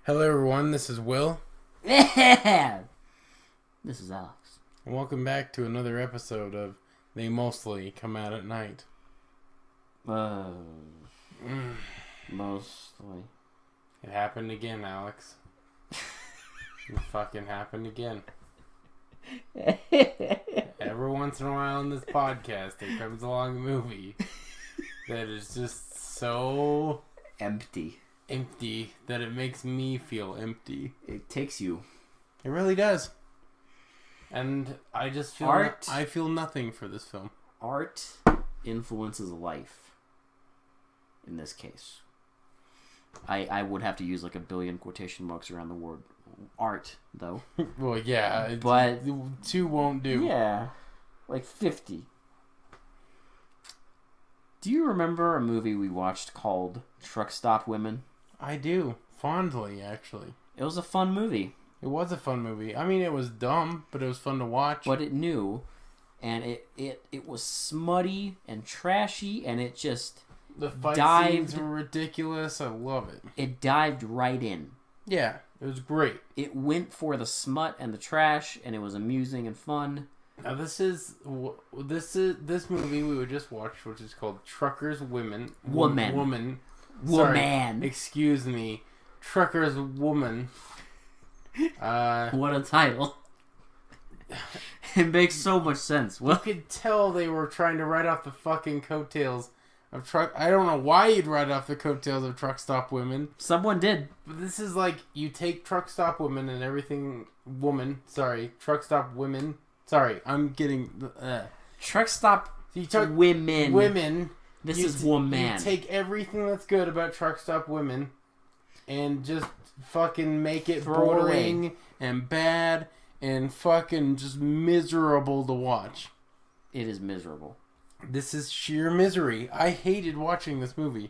Hello everyone, this is Will. This is Alex. And welcome back to another episode of They Mostly Come Out at Night. Mostly. It happened again, Alex. It fucking happened again. Every once in a while in this podcast, there comes along a movie that is just so Empty. empty that it makes me feel empty. It takes you. It really does. And I just feel I feel nothing for this film. Art influences life. In this case. I would have to use like a billion quotation marks around the word art, though. Well, yeah, But two won't do. yeah, like 50. Do you remember a movie we watched called Truck Stop Women? I do. Fondly, actually. It was a fun movie. It was a fun movie. I mean, it was dumb, but it was fun to watch. But it knew, and it was smutty and trashy, and it just The fight scenes were ridiculous. I love it. It dived right in. Yeah, it was great. It went for the smut and the trash, and it was amusing and fun. Now this movie we would just watch, which is called Truckers Woman. Woman. Sorry, excuse me. Truckers Woman. What a title. It makes so much sense. You could tell they were trying to write off the fucking coattails of Truck... I don't know why you'd write off the coattails of Truck Stop Women. Someone did. But this is like, you take Truck Stop Women and everything... Truck Stop Women... Sorry, I'm getting... Truck Stop You took Women. Women. This is woman. You take everything that's good about Truck Stop Women and just fucking make it boring and bad and fucking just miserable to watch. It is miserable. This is sheer misery. I hated watching this movie.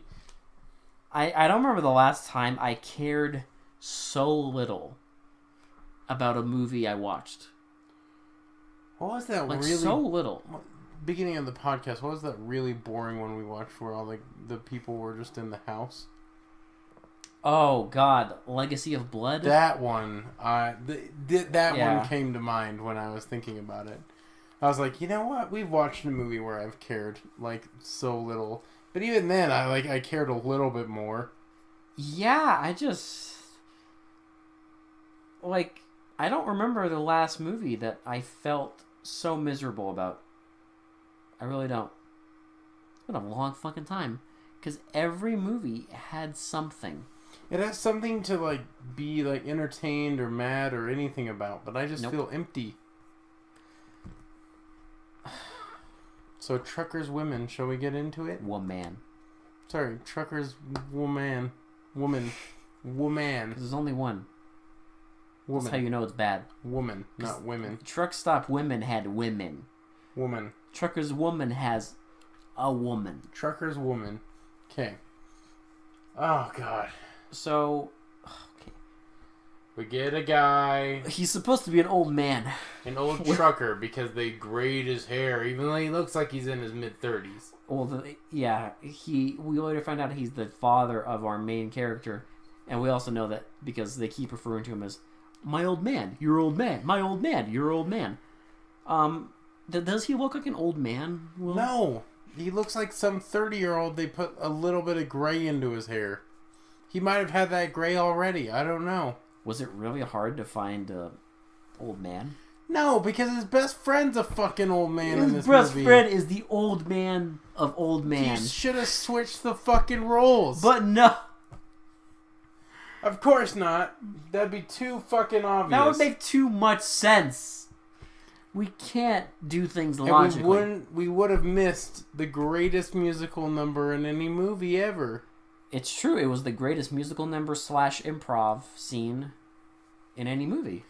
I don't remember the last time I cared so little about a movie I watched. What was that like really... so little. Beginning of the podcast, what was that really boring one we watched where all the people were just in the house? Oh, God. Legacy of Blood? That one. That Yeah. one came to mind when I was thinking about it. I was like, you know what? We've watched a movie where I've cared, like, so little. But even then, I cared a little bit more. Yeah, I just... Like, I don't remember the last movie that I felt so miserable about. I really don't. It's been a long fucking time. Because every movie had something. It has something to, like, be, like, entertained or mad or anything about, but I just Nope. feel empty. So, Truckers Women, shall we get into it? Woman. Sorry, Truckers Woman. There's only one. That's how you know it's bad. Woman, not women. Truck Stop Women had women. Woman. Trucker's Woman has a woman. Truckers Woman. Okay. Oh, God. So, okay. We get a guy, He's supposed to be an old man. an old trucker, because they grayed his hair, even though he looks like he's in his mid-30s. Well, we later find out he's the father of our main character. And we also know that because they keep referring to him as, my old man, your old man, my old man, your old man. Does he look like an old man, Will? No. He looks like some 30-year-old. They put a little bit of gray into his hair. He might have had that gray already. I don't know. Was it really hard to find an old man? No, because his best friend's a fucking old man in this His best movie. friend is the old man of old man. You should have switched the fucking roles. But no. Of course not. That'd be too fucking obvious. That would make too much sense. We can't do things logically. And we would have missed the greatest musical number in any movie ever. It's true. It was the greatest musical number / improv scene in any movie.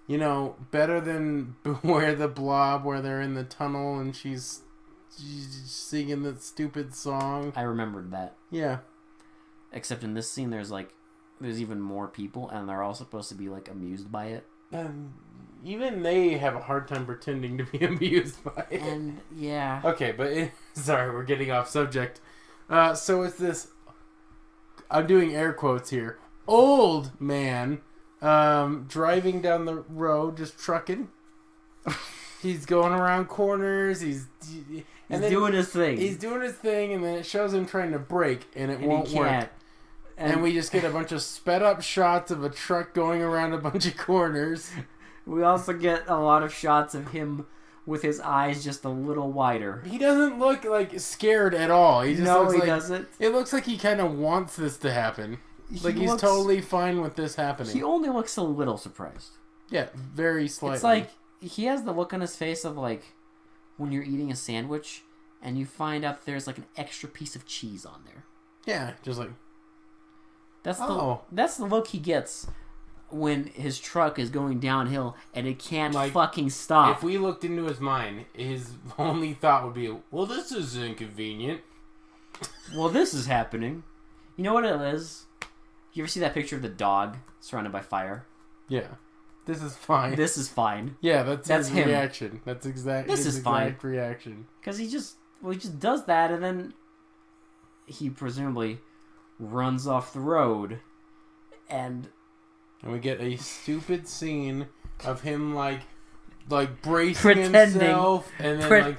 You know, better than Beware the Blob, where they're in the tunnel and she's singing that stupid song. I remembered that. Yeah. Except in this scene, there's even more people, and they're all supposed to be like amused by it. Even they have a hard time pretending to be amused by it. And yeah. Okay, but sorry, we're getting off subject. So it's this. I'm doing air quotes here. old man driving down the road, just trucking. He's going around corners. He's doing his thing. He's doing his thing, and then it shows him trying to brake, and it won't work. And we just get a bunch of sped up shots of a truck going around a bunch of corners. We also get a lot of shots of him with his eyes just a little wider. He doesn't look like scared at all. He just looks like, doesn't. It looks like he kind of wants this to happen. He's totally fine with this happening. He only looks a little surprised. Yeah, very slightly. It's like he has the look on his face of like when you're eating a sandwich and you find out there's like an extra piece of cheese on there. Yeah, just like that's the look he gets when his truck is going downhill and it can't fucking stop. If we looked into his mind, his only thought would be, "Well, this is inconvenient." Well, this is happening. You know what it is? You ever see that picture of the dog surrounded by fire? Yeah. This is fine. This is fine. Yeah, that's his him. reaction. That's exactly his exact reaction. Because he just does that, and then he presumably runs off the road, and we get a stupid scene of him like bracing pretending himself, and then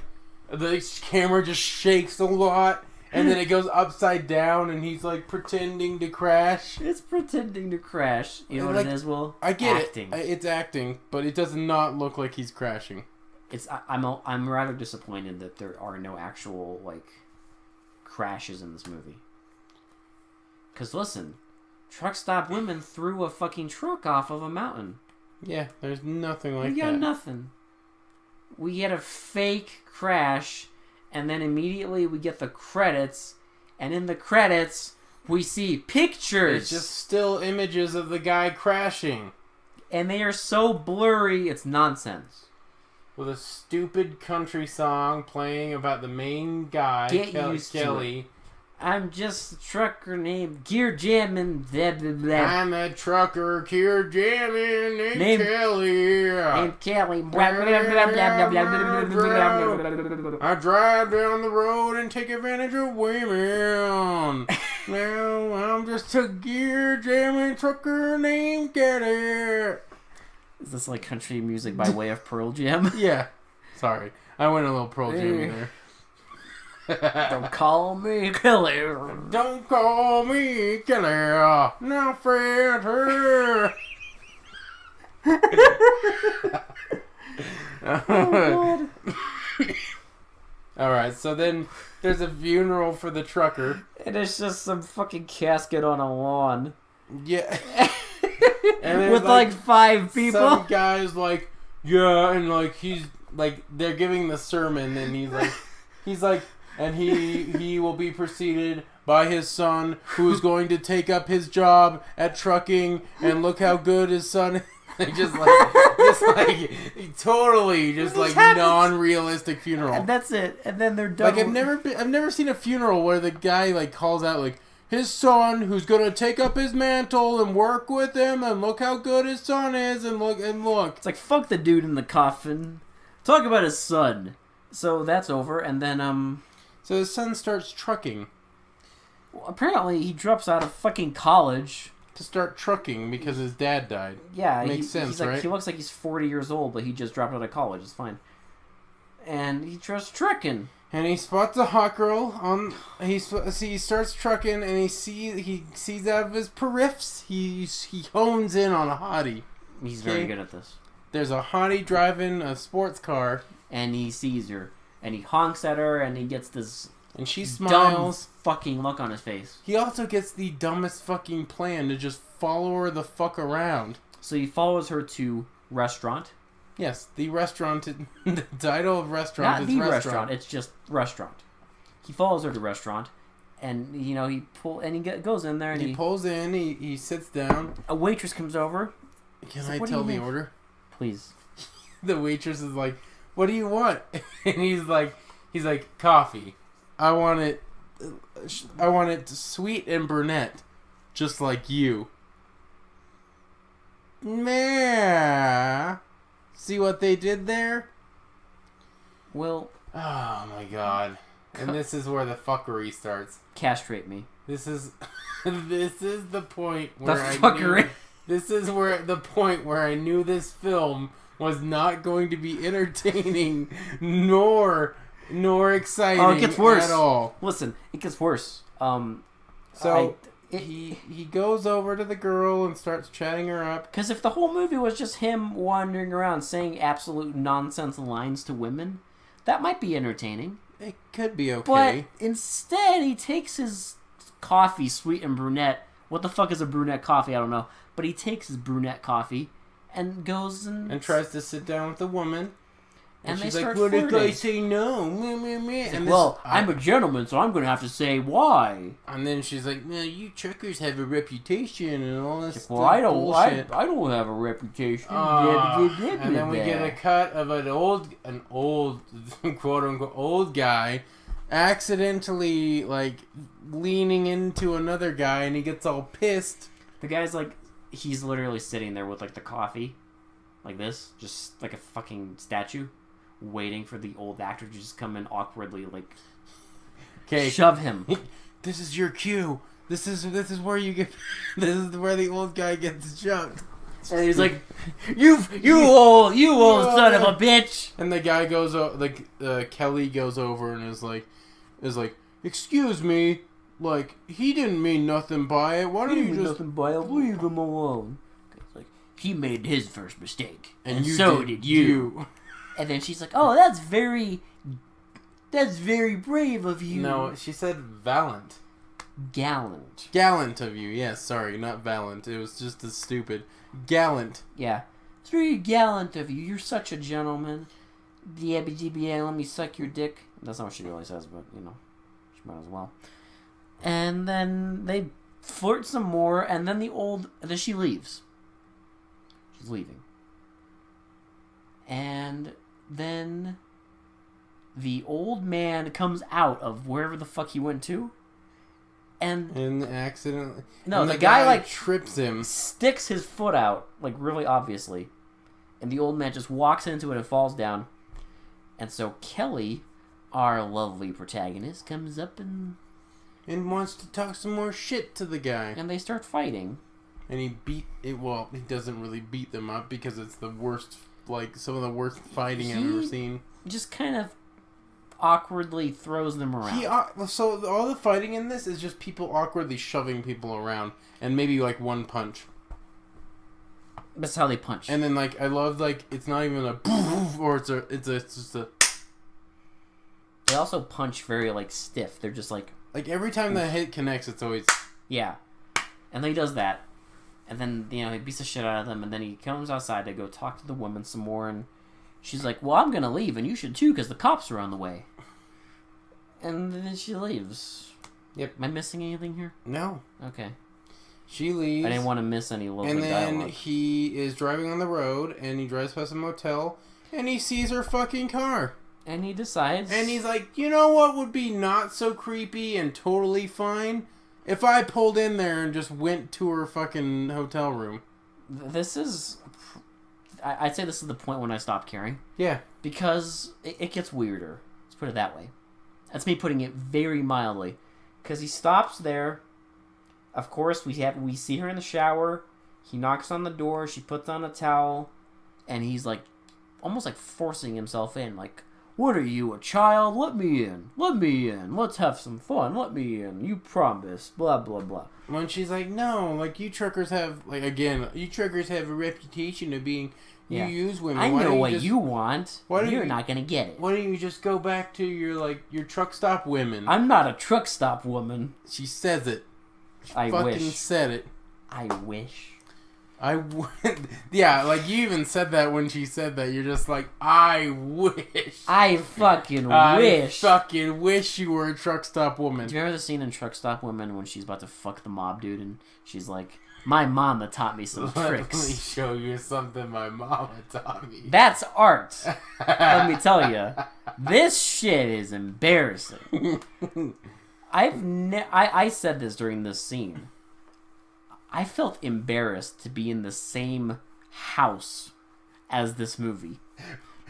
the camera just shakes a lot. And then it goes upside down, and he's like pretending to crash. It's pretending to crash. You know what it is, Will? I get acting. It's acting, but it does not look like he's crashing. I'm rather disappointed that there are no actual like crashes in this movie. Cause listen, truck stop women threw a fucking truck off of a mountain. Yeah, there's nothing like that. We got nothing. We had a fake crash. And then immediately we get the credits, and in the credits we see pictures. It's just still images of the guy crashing. And they are so blurry, it's nonsense. With a stupid country song playing about the main guy, Kelly. I'm just a trucker named Gear Jammin'. Blah, blah, blah. I'm a trucker, Gear Jammin' named Kelly. Named Kelly. I drive down the road and take advantage of women. Now I'm just a gear jamming trucker named Kelly. Is this like country music by way of Pearl Jam? Yeah. Sorry. I went a little Pearl Jam there. Don't call me killer. Don't call me killer. Now Fred her. Oh God. Alright, so then there's a funeral for the trucker. And it's just some fucking casket on a lawn. Yeah. And with like 5 people. Some guy's like, yeah, and like he's like they're giving the sermon, and he's like and he will be preceded by his son, who's going to take up his job at trucking, and look how good his son is. just like totally non-realistic funeral. And that's it. And then they're done. Like I've never seen a funeral where the guy like calls out like his son, who's gonna take up his mantle and work with him, and look how good his son is, and look. It's like, fuck the dude in the coffin. Talk about his son. So that's over, and then so his son starts trucking. Well, apparently he drops out of fucking college to start trucking because his dad died. Yeah, makes sense, like, right? He looks like he's 40 years old, but he just dropped out of college. It's fine. And he starts trucking. And he spots a hot girl on. He starts trucking, and he sees out of his periffs. He hones in on a hottie. He's very good at this. There's a hottie driving a sports car, and he sees her, and he honks at her, and he gets this. And she smiles. Dumb fucking look on his face. He also gets the dumbest fucking plan to just follow her the fuck around. So he follows her to restaurant. Yes, the restaurant. The title of restaurant is restaurant. Not the restaurant. It's just restaurant. He follows her to restaurant, and he goes in there and he pulls in. He sits down. A waitress comes over. Can I tell the order? Please. The waitress is like, "What do you want?" And he's like, "Coffee. I want it sweet and brunette, just like you." Meh. See what they did there? Well. Oh my god. And this is where the fuckery starts. Castrate me. This is. This is the point The where fucker. This is where the point where I knew this film was not going to be entertaining nor exciting. Oh, it gets worse at all. Listen, it gets worse. He goes over to the girl and starts chatting her up. Because if the whole movie was just him wandering around saying absolute nonsense lines to women, that might be entertaining. It could be okay. But instead, he takes his coffee, sweet and brunette. What the fuck is a brunette coffee? I don't know. But he takes his brunette coffee and goes and tries to sit down with the woman. And she's they like, start what if I flirting. say no? Meh, meh, meh. Like, And well, I'm a gentleman, so I'm going to have to say why. And then she's like, "No, you truckers have a reputation and all this Well, I don't. bullshit." I don't have a reputation. And then we get a cut of an old quote unquote old guy accidentally like leaning into another guy, and he gets all pissed. The guy's like, he's literally sitting there with like the coffee, like this, just like a fucking statue, waiting for the old actor to just come in awkwardly, like, shove him. This is your cue. This is where you get. This is where the old guy gets shoved. And he's like, you old son of a bitch. And the guy goes, Kelly goes over and is like, excuse me, like he didn't mean nothing by it. Why don't you just leave him alone? It's like, he made his first mistake, and you so did you. And then she's like, oh, that's very brave of you. No, she said valiant. Gallant. Gallant of you, yes, sorry, not valiant. It was just as stupid. Gallant. Yeah. It's very gallant of you. You're such a gentleman. DBGBA, let me suck your dick. That's not what she really says, but, you know, she might as well. And then they flirt some more, and then then she leaves. She's leaving. And then the old man comes out of wherever the fuck he went to. And accidentally... No, and the guy, like, trips him. Sticks his foot out, like, really obviously. And the old man just walks into it and falls down. And so Kelly, our lovely protagonist, comes up and wants to talk some more shit to the guy. And they start fighting. And he doesn't really beat them up because it's the worst, like, some of the worst fighting I've ever seen. Just kind of awkwardly throws them around. So all the fighting in this is just people awkwardly shoving people around, and maybe like one punch. That's how they punch. And then like I love like it's not even a or it's just a. They also punch very like stiff. They're just like every time the hit connects, it's always yeah. And then he does that, and then he beats the shit out of them, and then he comes outside to go talk to the woman some more, and she's like, well, I'm gonna leave, and you should too, because the cops are on the way. And then she leaves. Yep. Am I missing anything here? No. Okay. She leaves. I didn't want to miss any lovely dialogue. And then dialogue. he is driving on the road, and he drives past a motel, and he sees her fucking car. And he decides... And he's like, you know what would be not so creepy and totally fine? If I pulled in there and just went to her fucking hotel room. This is... I'd say this is the point when I stopped caring. Yeah. Because it gets weirder. Let's put it that way. That's me putting it very mildly. Because he stops there. Of course, we see her in the shower. He knocks on the door. She puts on a towel. And he's like, almost like forcing himself in. Like, what are you, a child? Let me in. Let me in. Let's have some fun. Let me in. You promised. Blah, blah, blah. When she's like, no, like, you truckers have, like, again, you truckers have a reputation of being... You use women. I know what you want. You're not going to get it. Why don't you just go back to your truck stop women? I'm not a truck stop woman. She says it. She I fucking wish. said it. I wish. Yeah, like you even said that when she said that. You're just like, I wish. I fucking wish. I fucking wish you were a truck stop woman. Do you remember the scene in Truck Stop Women when she's about to fuck the mob dude and she's like, my mama taught me some tricks. Let me show you something my mama taught me. That's art. Let me tell you. This shit is embarrassing. I said this during this scene. I felt embarrassed to be in the same house as this movie.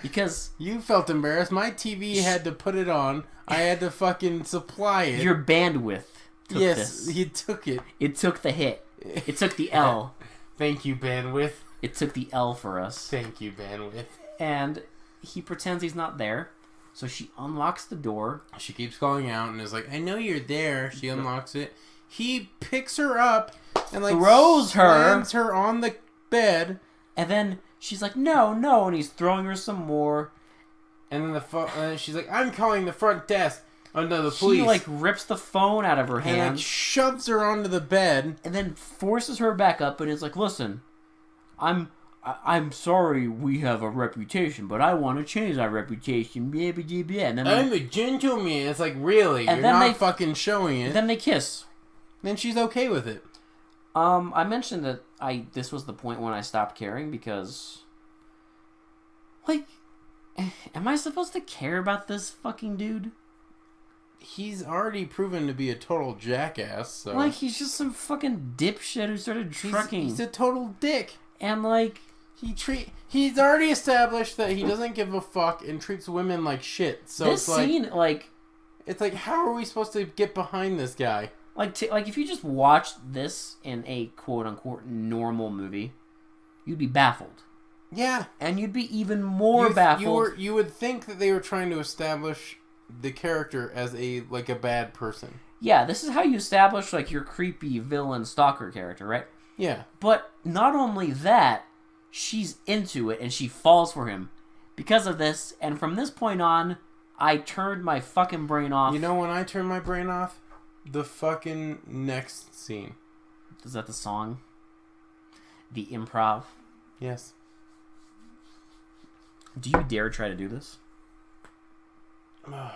Because... You felt embarrassed. My TV had to put it on. I had to fucking supply it. Your bandwidth took yes, this. he took it. It took the hit. It took the L. Thank you, bandwidth. It took the L for us. Thank you, bandwidth. And he pretends he's not there. So she unlocks the door. She keeps calling out and is like, I know you're there. She unlocks it. He picks her up and like throws slams her on the bed. And then she's like, no, no. And he's throwing her some more. And then she's like, I'm calling the front desk. Under the police. He like rips the phone out of her hand. And like shoves her onto the bed. And then forces her back up and is like, listen, I'm sorry we have a reputation, but I want to change our reputation. Blah, blah, blah, blah. And then I'm a gentleman. It's like, really? You're not fucking showing it. Then they kiss. Then she's okay with it. I mentioned that this was the point when I stopped caring because, like, am I supposed to care about this fucking dude? He's already proven to be a total jackass, so... Like, he's just some fucking dipshit who started trucking. He's a total dick. And, like... He's already established that he doesn't give a fuck and treats women like shit, so this it's scene, like... It's like, how are we supposed to get behind this guy? Like, if you just watched this in a quote-unquote normal movie, you'd be baffled. Yeah. And you'd be even more baffled. You would think that they were trying to establish the character as a bad person. Yeah, this is how you establish like your creepy villain stalker character, right? Yeah. But not only that, she's into it and she falls for him because of this. And from this point on, I turned my fucking brain off. You know when I turned my brain off? The fucking next scene. Is that the song? The improv? Yes. Do you dare try to do this? God.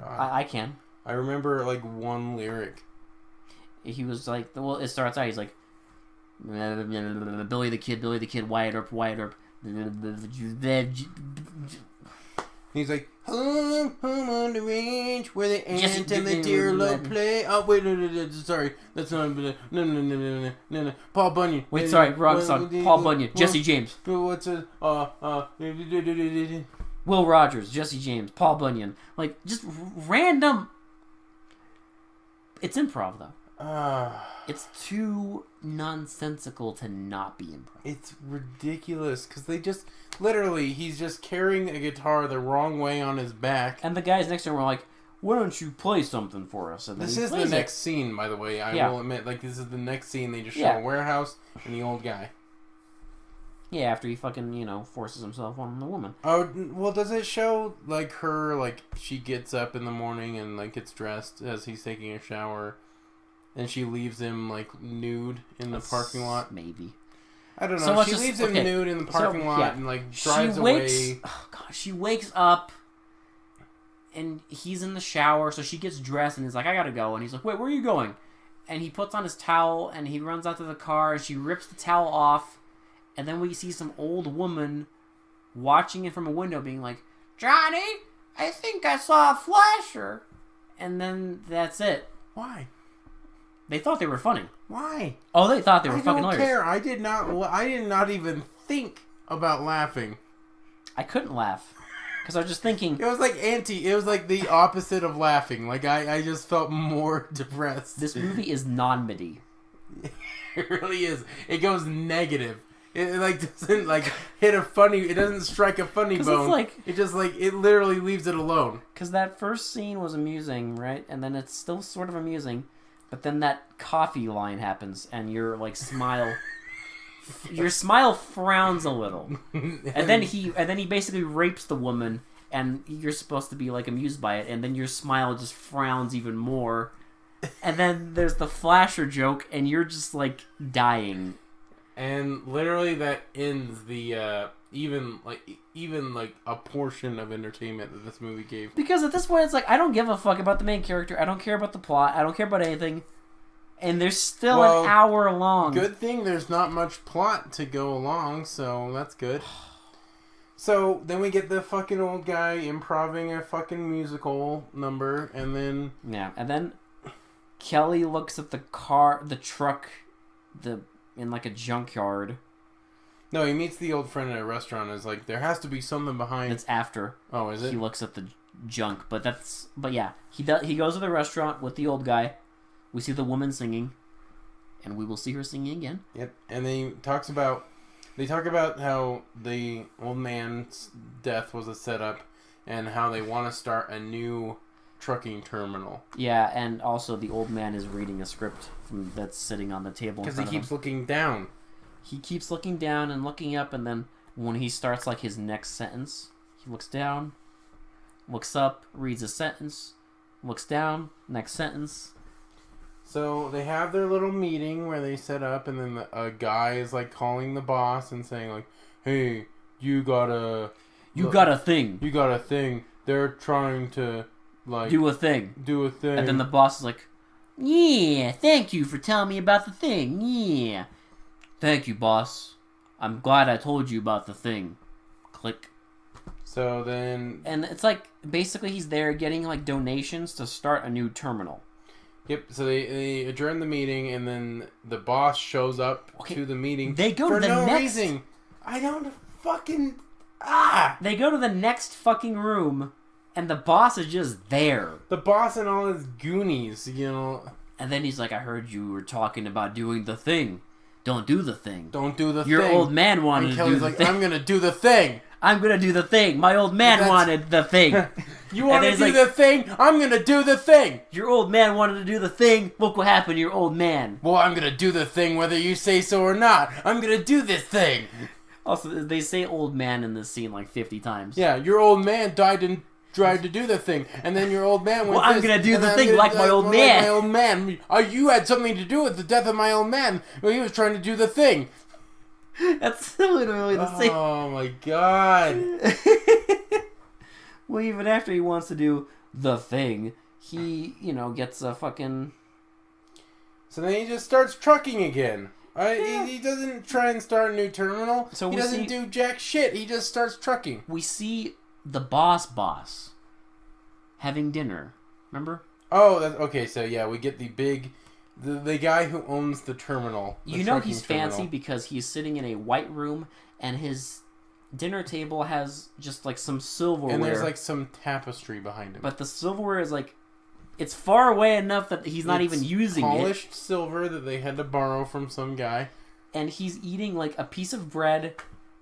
I can. I remember like one lyric. He was like, well, it starts out. He's like, Billy the Kid, Wyatt Earp. He's like, home on the range where the ant and the deer love play. Oh wait, no, sorry, that's not. No. Paul Bunyan. Wait, sorry, wrong song. Paul Bunyan, Jesse James. What's it? Will Rogers, Jesse James, Paul Bunyan. Like, just random. It's improv, though. It's too nonsensical to not be improv. It's ridiculous, because they just... Literally, he's just carrying a guitar the wrong way on his back. And the guys next to him were like, why don't you play something for us? And this is the next scene, by the way. I will admit, like, this is the next scene. They just show a warehouse and the old guy. Yeah, after he fucking, forces himself on the woman. Oh, well, does it show, like, her, like, she gets up in the morning and, like, gets dressed as he's taking a shower, and she leaves him, like, nude in the parking lot? Maybe. I don't know. She leaves him nude in the parking lot and, like, drives away. Oh, God, she wakes up, and he's in the shower, so she gets dressed, and he's like, I gotta go. And he's like, wait, where are you going? And he puts on his towel, and he runs out to the car, and she rips the towel off. And then we see some old woman watching it from a window being like, Johnny, I think I saw a flasher. And then that's it. Why? They thought they were funny. Why? Oh, they thought they were fucking hilarious. I don't care. I did not even think about laughing. I couldn't laugh. Because I was just thinking... It was like it was like the opposite of laughing. Like, I just felt more depressed. This movie is non-midi. It really is. It goes negative. It like doesn't like hit a funny. It doesn't strike a funny bone. It's like, it just like it literally leaves it alone. Because that first scene was amusing, right? And then it's still sort of amusing, but then that coffee line happens, and your like smile, your smile frowns a little, and then he basically rapes the woman, and you're supposed to be like amused by it, and then your smile just frowns even more, and then there's the flasher joke, and you're just like dying. And literally that ends the even a portion of entertainment that this movie gave. Because at this point it's like I don't give a fuck about the main character. I don't care about the plot. I don't care about anything. And there's still an hour long. Good thing there's not much plot to go along, so that's good. So then we get the fucking old guy improving a fucking musical number, and then and then Kelly looks at the truck, in like a junkyard. No, he meets the old friend at a restaurant and is like, there has to be something behind... It's after. Oh, is it? He looks at the junk, but yeah. He goes to the restaurant with the old guy, We see the woman singing, and we will see her singing again. Yep. And they talk about how the old man's death was a setup, and how they want to start a new trucking terminal. Yeah, and also the old man is reading a script that's sitting on the table. Because he keeps looking down. He keeps looking down and looking up, and then when he starts like his next sentence, he looks down, looks up, reads a sentence, looks down, next sentence. So they have their little meeting where they set up, and then a guy is like calling the boss and saying like, "Hey, you got a thing. You got a thing. They're trying to like do a thing." And then the boss is like, "Yeah, thank you for telling me about the thing. Yeah, thank you, boss. I'm glad I told you about the thing." Click. So then, and it's like basically he's there getting like donations to start a new terminal. Yep, so they adjourn the meeting, and then the boss shows up to the meeting. They go for to the no next... reason. I don't fucking... They go to the next fucking room, and the boss is just there. The boss and all his goonies, you know. And then he's like, "I heard you were talking about doing the thing. Don't do the thing. Don't do the thing. Your old man wanted and to do Kelly's the like, thing. I'm gonna do the thing. I'm gonna do the thing. My old man wanted the thing." You want to do the thing? I'm gonna do the thing. Your old man wanted to do the thing. Look what happened to your old man. Well, I'm gonna do the thing whether you say so or not. I'm gonna do this thing. Also, they say old man in this scene like 50 times. Yeah, your old man died and tried to do the thing, and then your old man went. Well, I'm gonna do the thing like my old man. Like my old man. You had something to do with the death of my old man. Well, he was trying to do the thing. That's literally the same. Oh my god. Well, even after he wants to do the thing, he, gets a fucking... So then he just starts trucking again. He doesn't try and start a new terminal. So he doesn't do jack shit. He just starts trucking. We see the boss having dinner. Remember? Oh, okay. So yeah, we get the guy who owns the terminal. He's fancy because he's sitting in a white room, and his dinner table has just like some silverware. And there's like some tapestry behind him. But the silverware is like, it's far away enough that he's not even using polished silver that they had to borrow from some guy. And he's eating like a piece of bread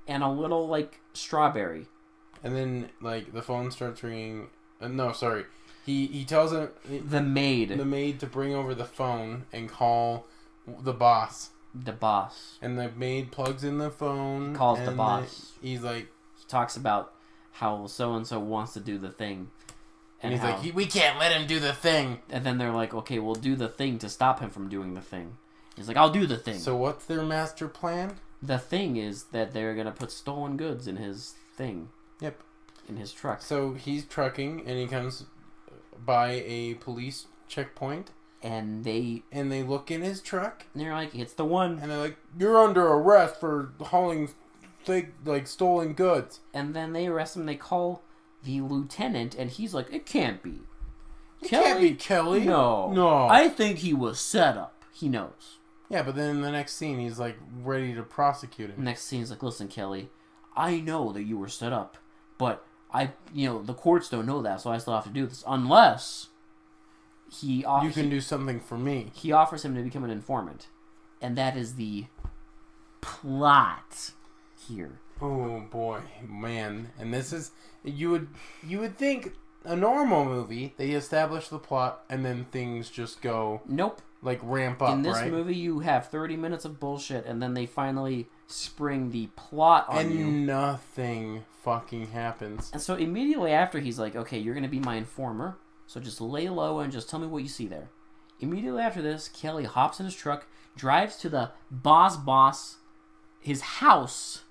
and a little like strawberry. And then like the phone starts ringing. No, sorry. He tells the maid to bring over the phone and call the boss. The boss. And the maid plugs in the phone. He calls the boss. He's like... He talks about how so-and-so wants to do the thing. And he's like, we can't let him do the thing. And then they're like, okay, we'll do the thing to stop him from doing the thing. He's like, I'll do the thing. So what's their master plan? The thing is that they're going to put stolen goods in his thing. Yep. In his truck. So he's trucking, and he comes by a police checkpoint. And they look in his truck. And they're like, it's the one. And they're like, you're under arrest for hauling stolen goods. And then they arrest him. They call the lieutenant, and he's like, it can't be. It can't be Kelly. No. I think he was set up. He knows. Yeah, but then in the next scene, he's like ready to prosecute him. Next scene, he's like, listen, Kelly, I know that you were set up, but the courts don't know that, so I still have to do this. Unless you can do something for me. He offers him to become an informant. And that is the plot here. Oh boy, man. And this is you would think a normal movie, they establish the plot and then things just go ramp up. In this movie you have 30 minutes of bullshit and then they finally spring the plot on you. And nothing fucking happens. And so immediately after he's like, okay, you're gonna be my informer, so just lay low and just tell me what you see there. Immediately after this, Kelly hops in his truck, drives to the boss, his house,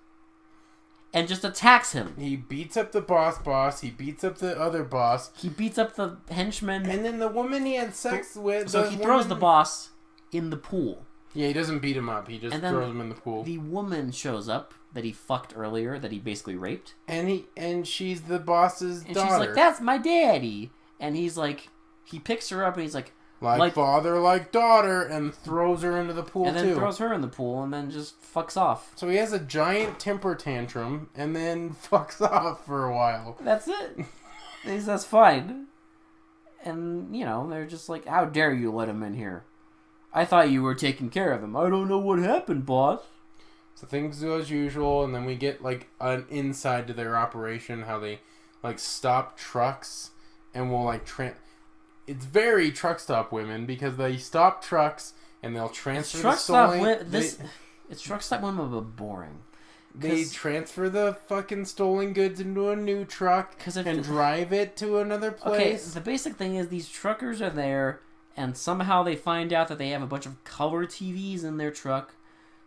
and just attacks him. He beats up the boss. He beats up the other boss. He beats up the henchman. And then the woman he had sex with... So he throws the boss in the pool. Yeah, he doesn't beat him up. He just throws him in the pool. The woman shows up that he fucked earlier, that he basically raped. And she's the boss's daughter. And she's like, that's my daddy. And he's like... He picks her up and he's like... Like father, like daughter, and throws her into the pool, and then throws her in the pool, and then just fucks off. So he has a giant temper tantrum, and then fucks off for a while. That's it. That's fine. And, they're just like, how dare you let him in here? I thought you were taking care of him. I don't know what happened, boss. So things go as usual, and then we get like an insight to their operation, how they like stop trucks and will like it's very truck stop women because they stop trucks and they'll transfer the stolen. It's truck stop women, but boring. They transfer the fucking stolen goods into a new truck and drive it to another place. Okay, the basic thing is these truckers are there, and somehow they find out that they have a bunch of color TVs in their truck,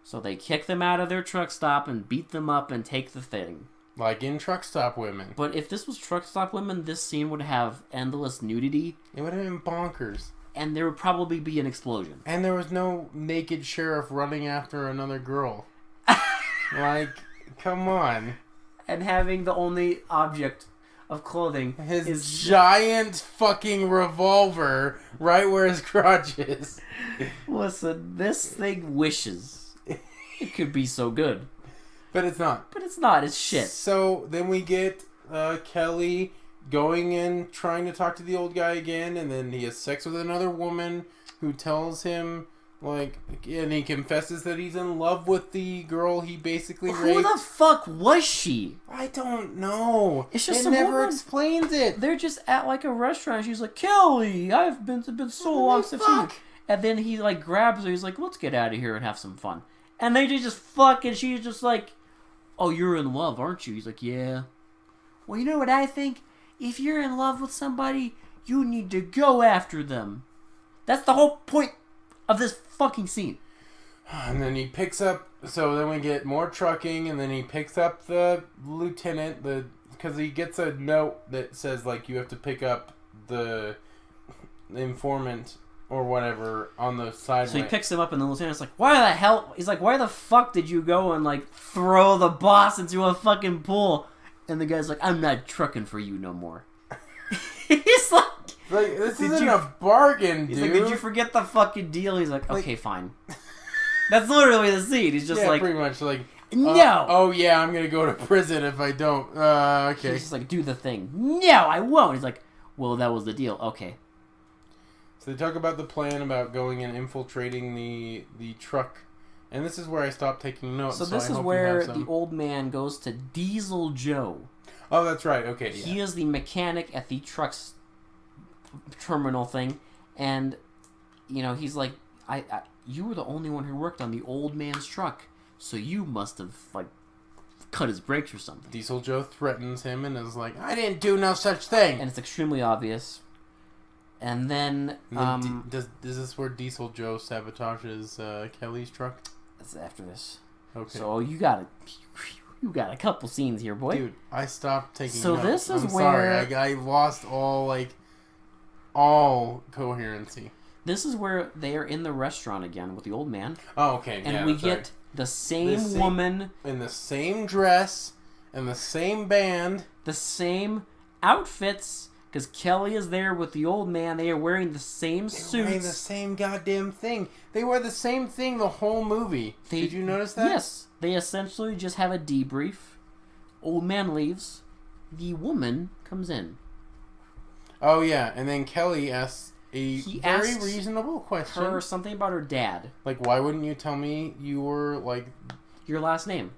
so they kick them out of their truck stop and beat them up and take the thing. Like in Truck Stop Women. But if this was Truck Stop Women, this scene would have endless nudity. It would have been bonkers. And there would probably be an explosion. And there was no naked sheriff running after another girl. Like, come on. And having the only object of clothing is giant fucking revolver right where his crotch is. Listen, this thing wishes it could be so good. But it's not. But it's not. It's shit. So then we get Kelly going in, trying to talk to the old guy again, and then he has sex with another woman who tells him, like, and he confesses that he's in love with the girl he basically raped. Who the fuck was she? I don't know. It's just it never explains it. They're just at like a restaurant. She's like, Kelly, it's been so long since you. And then he like grabs her. He's like, let's get out of here and have some fun. And they just fuck, and she's just like, oh, you're in love, aren't you? He's like, yeah. Well, you know what I think? If you're in love with somebody, you need to go after them. That's the whole point of this fucking scene. And then he picks up, so then we get more trucking, and then he picks up the lieutenant, because he gets a note that says, like, you have to pick up the informant or whatever on the sideway. So he picks him up, and the lieutenant's like, why the hell? He's like, why the fuck did you go and, like, throw the boss into a fucking pool? And the guy's like, I'm not trucking for you no more. He's like, this isn't a bargain, dude. He's like, did you forget the fucking deal? He's like, okay, fine. That's literally the scene. He's just like, pretty much like, no. Oh yeah, I'm gonna go to prison if I don't. Okay. He's just like, do the thing. No, I won't. He's like, well, that was the deal. Okay. So they talk about the plan about going and infiltrating the truck. And this is where I stopped taking notes. So this is where the old man goes to Diesel Joe. Oh, that's right. Okay. Yeah. He is the mechanic at the truck's terminal thing. And, you know, he's like, you were the only one who worked on the old man's truck. So you must have, like, cut his brakes or something. Diesel Joe threatens him and is like, I didn't do no such thing. And it's extremely obvious. And then... is this where Diesel Joe sabotages Kelly's truck? That's after this. Okay. So you got a couple scenes here, boy. Dude, I stopped taking so notes. This is I'm where... sorry, I lost all coherency. This is where they are in the restaurant again with the old man. Oh, okay. And we get the same woman... in the same dress, and the same band. The same outfits... Because Kelly is there with the old man. They are wearing the same suits. They're wearing the same goddamn thing. They wear the same thing the whole movie. Did you notice that? Yes. They essentially just have a debrief. Old man leaves. The woman comes in. Oh, yeah. And then Kelly asks very reasonable question. Her something about her dad. Like, why wouldn't you tell me you were, like... Your last name.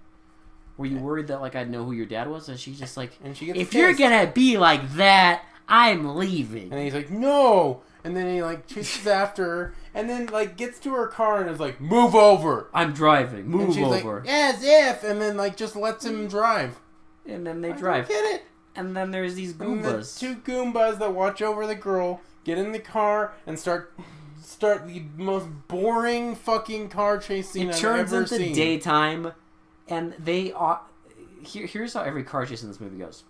Were you worried that, like, I'd know who your dad was? And she's just like, and she gets if you're gonna be like that... I'm leaving. And he's like, no. And then he, like, chases after her. And then, like, gets to her car and is like, move over. I'm driving. Move and she's over. Like, as if. And then, like, just lets him drive. And then they drive. I don't get it. And then there's these Goombas. And the 2 Goombas that watch over the girl get in the car and start the most boring fucking car chase scene I've ever seen. It turns into daytime. And they are... Here's how every car chase in this movie goes.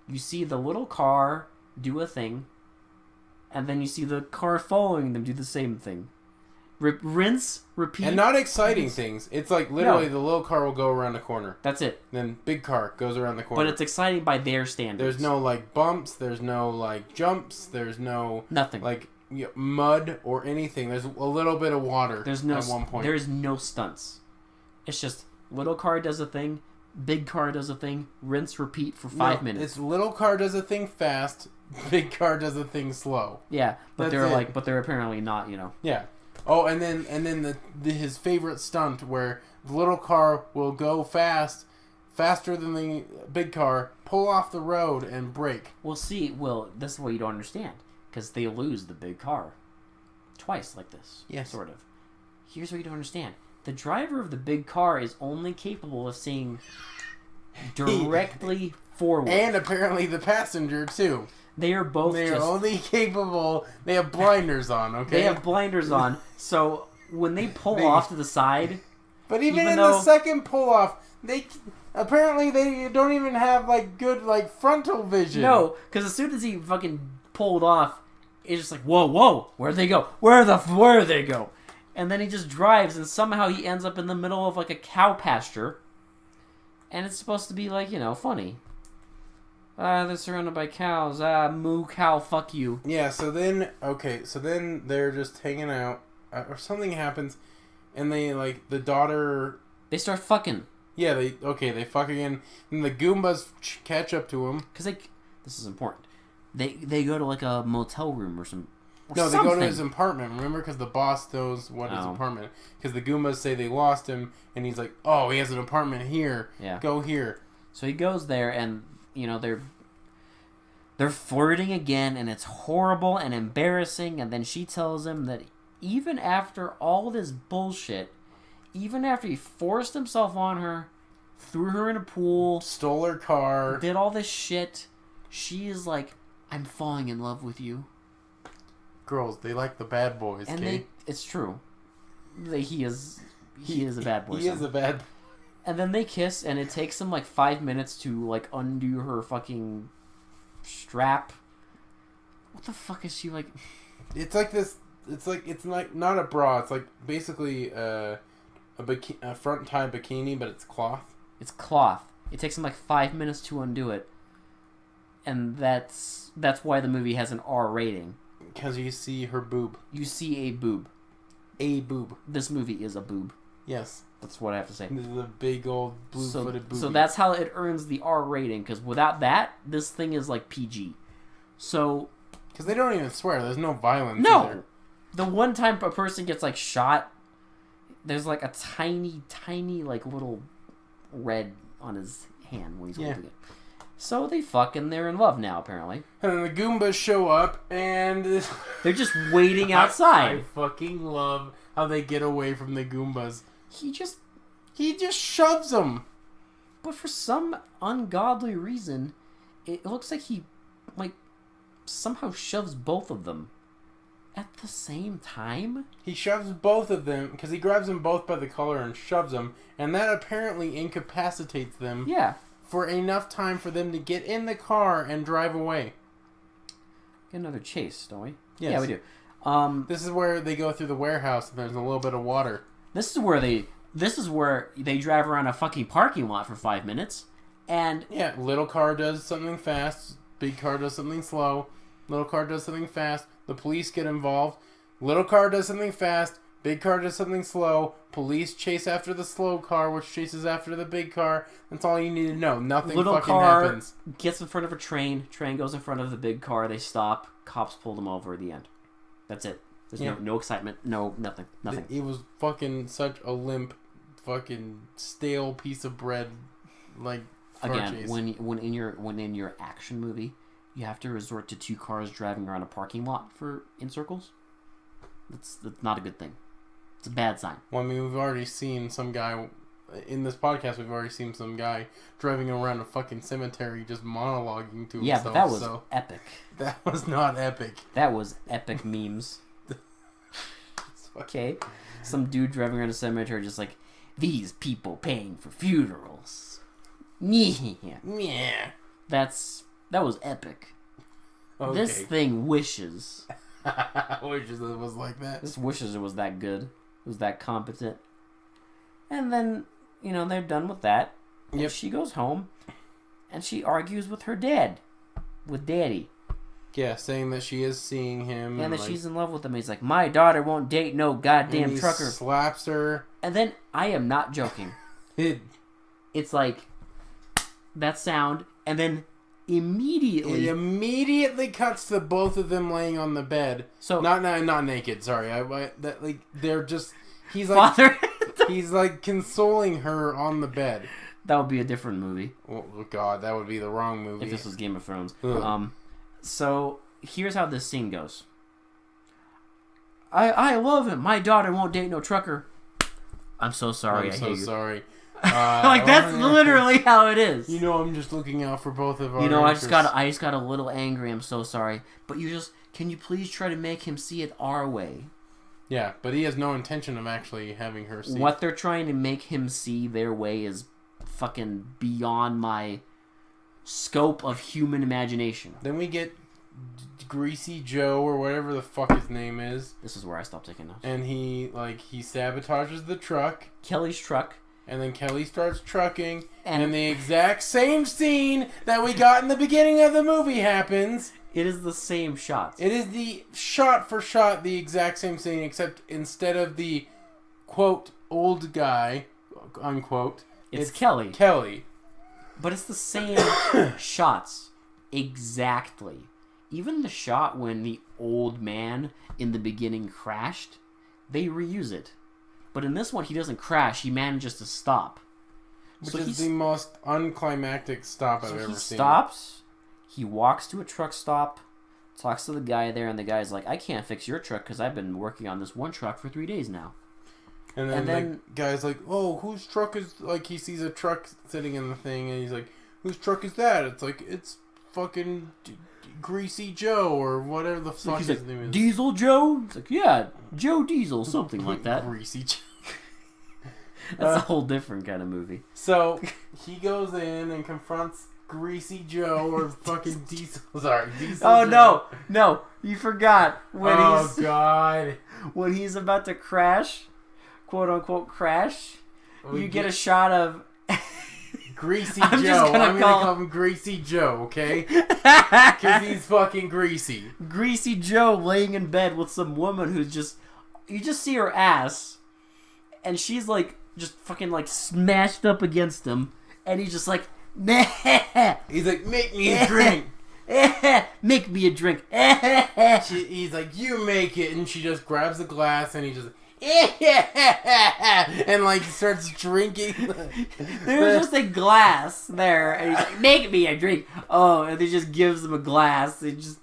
You see the little car... do a thing, and then you see the car following them do the same thing. Rinse, repeat. And not exciting things. It's like literally the little car will go around a corner. That's it. Then big car goes around the corner. But it's exciting by their standards. There's no like bumps. There's no like jumps. There's no nothing like mud or anything. There's a little bit of water. There's no at one point. There's no stunts. It's just little car does a thing, big car does a thing, rinse, repeat for 5 minutes. It's little car does a thing fast. Big car does a thing slow. Yeah, but they're but they're apparently not, you know. Yeah. Oh, and then his favorite stunt where the little car will go faster than the big car, pull off the road and brake. Well, this is what you don't understand. Because they lose the big car. Twice like this. Yes. Sort of. Here's what you don't understand. The driver of the big car is only capable of seeing directly forward. And apparently the passenger, too. They are both They are only capable... They have blinders on, okay? They have blinders on. So when they pull off to the side... But even the second pull-off, they don't even have, like, good, like, frontal vision. No, because as soon as he fucking pulled off, it's just like, whoa, where'd they go? Where did they go? And then he just drives, and somehow he ends up in the middle of, like, a cow pasture. And it's supposed to be, like, funny. They're surrounded by cows. Moo cow, fuck you. Yeah, so then they're just hanging out, or something happens, and they, like, the daughter... They start fucking. Yeah, they fuck again, and the Goombas catch up to him. Because this is important. They go to, like, a motel room or something. No, they go to his apartment, remember? Because the boss knows what his apartment... Because the Goombas say they lost him, and he's like, oh, he has an apartment here. Yeah. Go here. So he goes there, and, they're flirting again, and it's horrible and embarrassing, and then she tells him that even after all this bullshit, even after he forced himself on her, threw her in a pool... Stole her car. Did all this shit, she is like, I'm falling in love with you. Girls, they like the bad boys, and it's true. He is a bad boy. He is a bad... And then they kiss, and it takes him like 5 minutes to like undo her fucking strap. What the fuck is she like? It's like this. It's like not a bra. It's like basically a front tie bikini, but it's cloth. It's cloth. It takes him like 5 minutes to undo it, and that's why the movie has an R rating. Because you see her boob. You see a boob. A boob. This movie is a boob. Yes. That's what I have to say. This is a big old blue-footed boob. So that's how it earns the R rating, because without that, this thing is like PG. So... Because they don't even swear. There's no violence either. The one time a person gets like shot, there's like a tiny, tiny like little red on his hand when he's holding it. So they fuck and they're in love now, apparently. And then the Goombas show up and... They're just waiting outside. I fucking love how they get away from the Goombas. He just shoves them. But for some ungodly reason, it looks like he, like, somehow shoves both of them at the same time. He shoves both of them, because he grabs them both by the collar and shoves them, and that apparently incapacitates them. Yeah. For enough time for them to get in the car and drive away. Get another chase, don't we? Yes. Yeah, we do. This is where they go through the warehouse and there's a little bit of water. This is where they drive around a fucking parking lot for 5 minutes, and yeah, little car does something fast, big car does something slow, little car does something fast, the police get involved, little car does something fast, big car does something slow, police chase after the slow car, which chases after the big car. That's all you need to know. Nothing little fucking car happens. Gets in front of a train goes in front of the big car, they stop, cops pull them over at the end. That's it. There's no excitement, nothing. It was fucking such a limp, fucking stale piece of bread, like again. chase. When in your action movie, you have to resort to two cars driving around a parking lot in circles. That's not a good thing. It's a bad sign. Well, I mean, we've already seen some guy in this podcast. We've already seen some guy driving around a fucking cemetery, just monologuing to himself. Yeah, but that was epic. That was not epic. That was epic memes. Okay, some dude driving around a cemetery just like, these people paying for funerals. Yeah. That was epic. Okay. This thing wishes. Wishes it was like that. This wishes it was that good. It was that competent. And then, they're done with that. And yep. She goes home and she argues with her dad. With Daddy. Yeah, saying that she is seeing him. And that she's in love with him. He's like, my daughter won't date no goddamn and he trucker. Slaps her. And then, I am not joking. It's like, that sound, and then It immediately. immediately cuts to both of them laying on the bed. So not naked. Sorry, they're just. He's like father. he's like consoling her on the bed. That would be a different movie Oh God, that would be the wrong movie. if this was Game of Thrones. Ugh. So here's how this scene goes. I love him. My daughter won't date no trucker. I'm so sorry. I'm I so hate you. sorry. Like that's literally how it is. You know, I'm just looking out for both of our. I interests. just got a little angry. I'm so sorry. But can you please try to make him see it our way? Yeah, but he has no intention of actually having her see. What they're trying to make him see their way is fucking beyond my scope of human imagination. Then we get Greasy Joe or whatever the fuck his name is, This is where I stopped taking notes. and he sabotages the truck, Kelly's truck. and then Kelly starts trucking, And- and the exact same scene that we got in the beginning of the movie happens. It is the same shots. It is the shot for shot the exact same scene, except instead of the quote old guy unquote, It's Kelly. Kelly. But it's the same shots. Exactly. Even the shot when the old man in the beginning crashed, they reuse it. But in this one, he doesn't crash. He manages to stop. Which is the most unclimactic stop I've ever he seen. stops. He walks to a truck stop, talks to the guy there, and the guy's like, I can't fix your truck because I've been working on this one truck for 3 days now. And then then- the guy's like, oh, whose truck is... Like, he sees a truck sitting in the thing, and he's like, whose truck is that? It's like, it's fucking Greasy Joe, or whatever the fuck He's his like, name is. Diesel Joe? It's like, yeah, Joe Diesel, something like that. Greasy Joe. That's a whole different kind of movie. So, he goes in and confronts Greasy Joe, or fucking Diesel. Sorry, Diesel Oh, Joe. no, you forgot. God. When he's about to crash, quote unquote crash, We you get a shot of Greasy I'm Joe. just gonna I'm call gonna call him Greasy Joe, okay? Because he's fucking greasy. Greasy Joe laying in bed with some woman who's you just see her ass, and she's like just fucking like smashed up against him, and he's just like, nah. He's like, make me a drink. Make me a drink. He's like, you make it, and she just grabs the glass, and he just, and like starts drinking. There's just a glass there, and he's like, make me a drink. Oh, and he just gives him a glass. It just,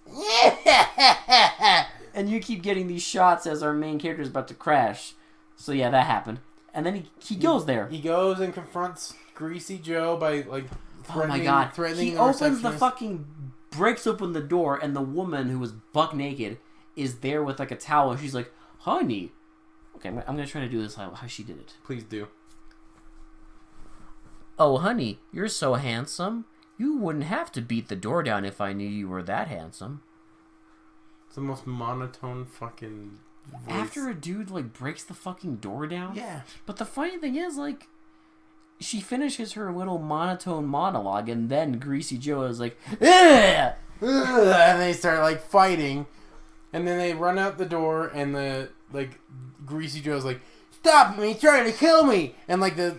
and you keep getting these shots as our main character is about to crash. So yeah, that happened. And then he goes there. He goes and confronts Greasy Joe by like Oh my god. threatening He the opens the receptionist. fucking, breaks open the door, and the woman who was buck naked is there with like a towel, and she's like, honey. Okay, I'm going to try to do this how she did it. Please do. Oh, honey, you're so handsome. You wouldn't have to beat the door down if I knew you were that handsome. It's the most monotone fucking voice. After a dude, like, breaks the fucking door down? Yeah. But the funny thing is, like, she finishes her little monotone monologue, and then Greasy Joe is like, ugh! And they start like fighting, and then they run out the door, and the like Greasy Joe's like, stop him, he's trying to kill me, and like the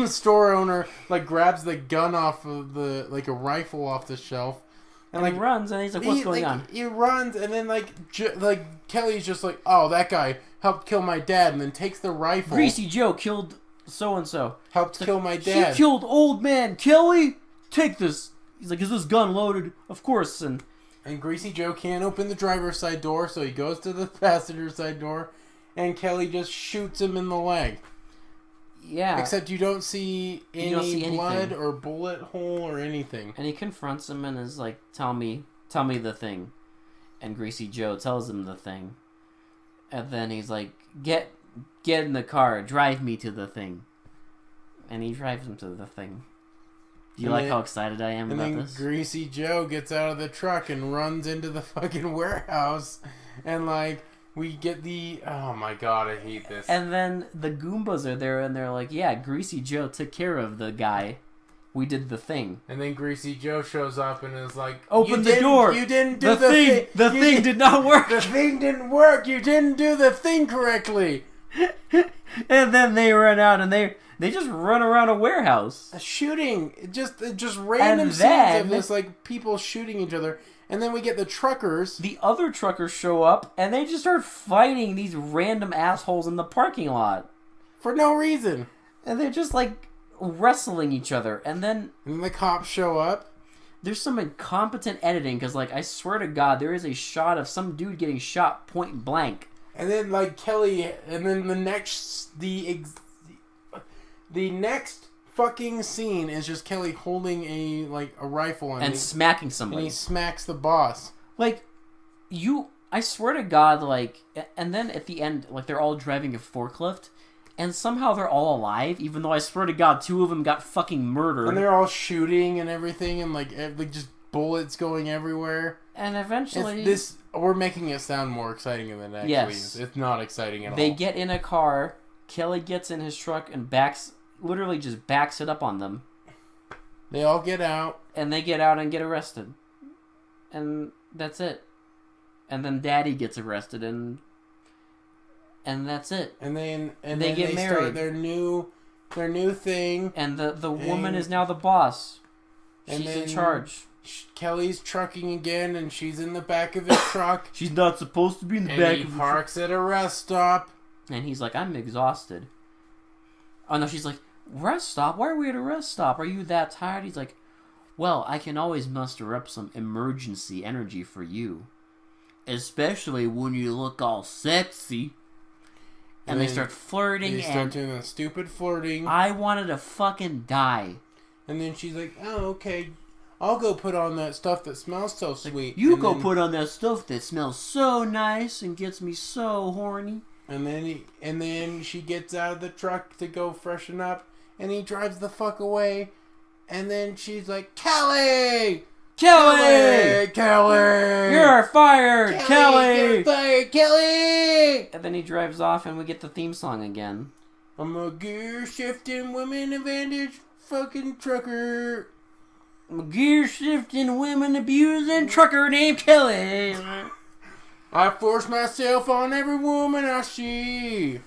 store owner like grabs the gun off of the like a rifle off the shelf, And he runs, and he's like, what's going on? He runs, and then like Kelly's just like, oh, that guy helped kill my dad, and then takes the rifle. Greasy Joe killed so-and-so. Helped kill my dad. He killed old man Kelly? Take this. He's like, is this gun loaded? Of course. And Greasy Joe can't open the driver's side door, so he goes to the passenger side door, and Kelly just shoots him in the leg. yeah. Except you don't see any don't see blood anything. or bullet hole or anything. And he confronts him and is like, tell me the thing. And Greasy Joe tells him the thing. And then he's like, get in the car, drive me to the thing. And he drives him to the thing. Do you And like then- how excited I am And about then this? Greasy Joe gets out of the truck and runs into the fucking warehouse. And like, we get the... Oh my god, I hate this. And then the Goombas are there and they're like, yeah, Greasy Joe took care of the guy. We did the thing. And then Greasy Joe shows up and is like, Open the door. You didn't do The thing. The you thing did not work. The thing didn't work. You didn't do the thing correctly. And then they run out and they just run around a warehouse. A shooting, just random And scenes then- of this like people shooting each other, and then we get the truckers. The other truckers show up and they just start fighting these random assholes in the parking lot. For no reason. And they're just like wrestling each other. And then And the cops show up. there's some incompetent editing because, like, I swear to God, there is a shot of some dude getting shot point blank. And then like Kelly, and then the next fucking scene is just Kelly holding a rifle And smacking somebody. and he smacks the boss. Like, I swear to God, like, and then at the end, like, they're all driving a forklift, and somehow they're all alive, even though I swear to God, 2 of them got fucking murdered. And they're all shooting and everything, and like just bullets going everywhere. And eventually, We're making it sound more exciting than it actually Yes. is. It's not exciting at all. they get in a car, Kelly gets in his truck and literally just backs it up on them, They all get out. and they get out and get arrested. And that's it. And then Daddy gets arrested, and that's it. And then They get married. start their new thing. And the woman And- is now the boss. and She's in then- charge. Kelly's trucking again, and she's in the back of his truck. She's not supposed to be in the And back he of the parks at a rest stop. And he's like, I'm exhausted. Oh no, she's like, rest stop? Why are we at a rest stop? Are you that tired? He's like, well, I can always muster up some emergency energy for you. Especially when you look all sexy. And they then start flirting, They start and doing the stupid flirting. I wanted to fucking die. And then she's like, oh, okay. I'll go put on that stuff that smells so sweet. You And go then- put on that stuff that smells so nice and gets me so horny. And then she gets out of the truck to go freshen up, and he drives the fuck away. And then she's like, Kelly! Kelly! Kelly! You're fired, Kelly! You're fired, Kelly! And then he drives off and we get the theme song again. I'm a gear shifting women advantage fucking trucker. Gear shifting, women abusing trucker named Kelly. I force myself on every woman I see.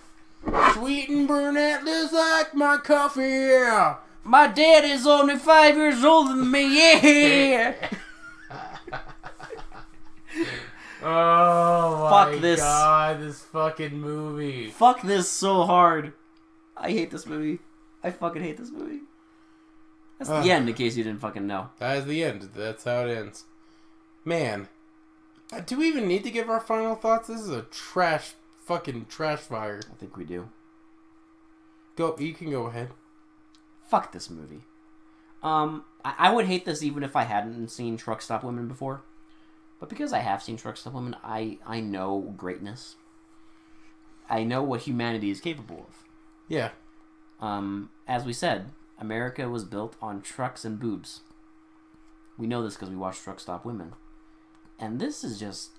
Sweet and brunette just like my coffee. My dad is only 5 years older than me, yeah. Oh Fuck my this. god, this fucking movie. Fuck this so hard. I hate this movie. I fucking hate this movie. That's the end, in case you didn't fucking know. That is the end. That's how it ends. Man. Do we even need to give our final thoughts? This is a fucking trash fire. I think we do. You can go ahead. Fuck this movie. I would hate this even if I hadn't seen Truck Stop Women before. But because I have seen Truck Stop Women, I know greatness. I know what humanity is capable of. Yeah. As we said, America was built on trucks and boobs. We know this because we watched Truck Stop Women. And this is just...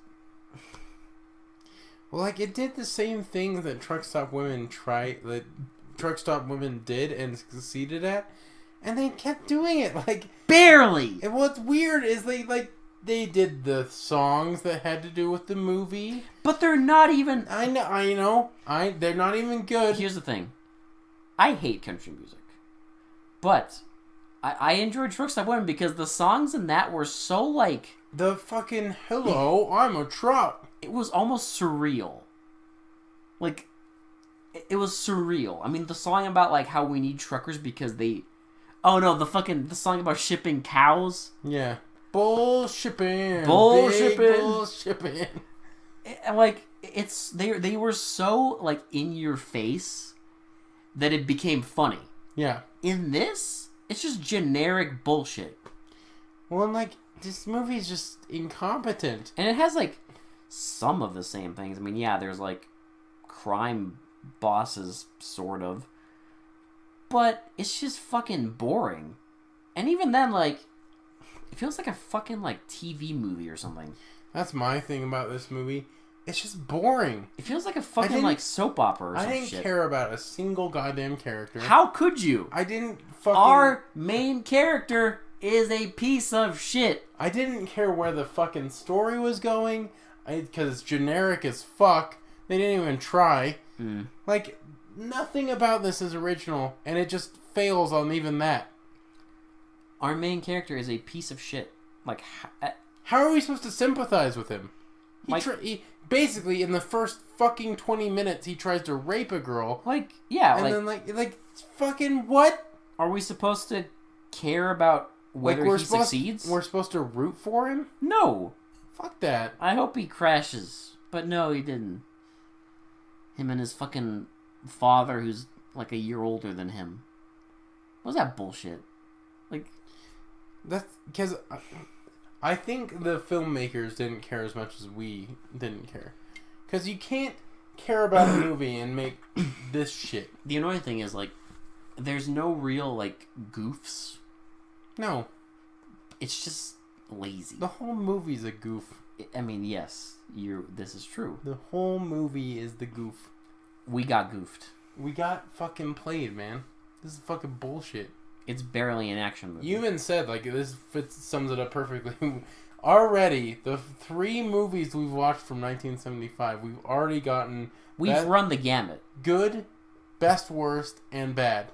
Well, like, it did the same thing that Truck Stop Women did and succeeded at, and they kept doing it. Like, barely! and what's weird is they did the songs that had to do with the movie. But they're not even... I know. They're not even good. Here's the thing. I hate country music. But I enjoyed Truck Stop Women because the songs in that were so, like... The fucking hello, I'm a truck. It was almost surreal. Like, it was surreal. I mean, the song about, like, how we need truckers because they... Oh, no, the song about shipping cows. Yeah. Bullshipping. Bullshipping. Big bullshipping. And, like, they were so, like, in your face that it became funny. Yeah. In this, it's just generic bullshit. Well, and, like, this movie's just incompetent. And it has, like, some of the same things. I mean, yeah, there's, like, crime bosses, sort of. But it's just fucking boring. And even then, like, it feels like a fucking, like, TV movie or something. That's my thing about this movie. It's just boring. It feels like a fucking, like, soap opera or some I didn't shit. care about a single goddamn character. How could you? I didn't fucking... Our main character is a piece of shit. I didn't care where the fucking story was going. Because it's generic as fuck. They didn't even try. Like, nothing about this is original, and it just fails on even that. Our main character is a piece of shit. Like, how are we supposed to sympathize with him? He basically, in the first fucking 20 minutes, he tries to rape a girl. like, yeah, And then, like, fucking what? are we supposed to care about whether he succeeds? We're supposed to root for him? No. Fuck that. I hope he crashes. But no, he didn't. Him and his fucking father, who's like a year older than him. What was that bullshit? Like, That's because I think the filmmakers didn't care as much as we didn't care. Because you can't care about a movie and make this shit. the annoying thing is, like, there's no real, like, goofs. No. It's just lazy. The whole movie's a goof. I mean, yes, this is true. The whole movie is the goof. We got goofed. We got fucking played, man. This is fucking bullshit. It's barely an action movie. You even said, like, this sums it up perfectly. Already, the 3 movies we've watched from 1975, we've already gotten... We've run the gamut. Good, best, worst, and bad.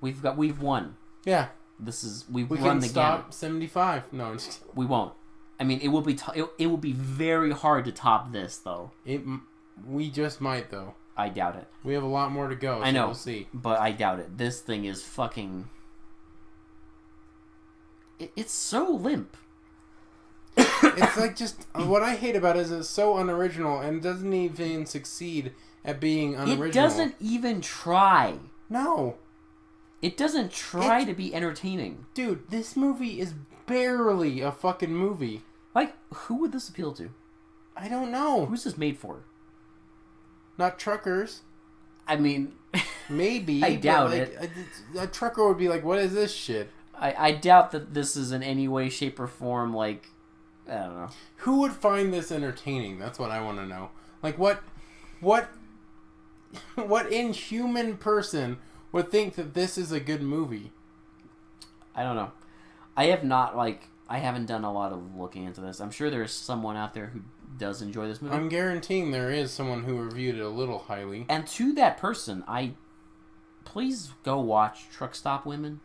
We've won. Yeah. We've We run can the stop gamut. 75. No, We won't. I mean, it will be it will be very hard to top this, though. we just might, though. I doubt it. We have a lot more to go, so I know, we'll see. but I doubt it. This thing is fucking... It's so limp. It's like just... what I hate about it is it's so unoriginal and doesn't even succeed at being unoriginal. It doesn't even try. No. It doesn't try to be entertaining. Dude, this movie is barely a fucking movie. Like, who would this appeal to? I don't know. Who's this made for? Not truckers. I mean... Maybe. I doubt but, it. A trucker would be like, what is this shit? I doubt that this is in any way, shape, or form, like... I don't know. Who would find this entertaining? That's what I want to know. Like, what inhuman person would think that this is a good movie? I don't know. I haven't done a lot of looking into this. I'm sure there's someone out there who does enjoy this movie. I'm guaranteeing there is someone who reviewed it a little highly. And to that person, please go watch Truck Stop Women.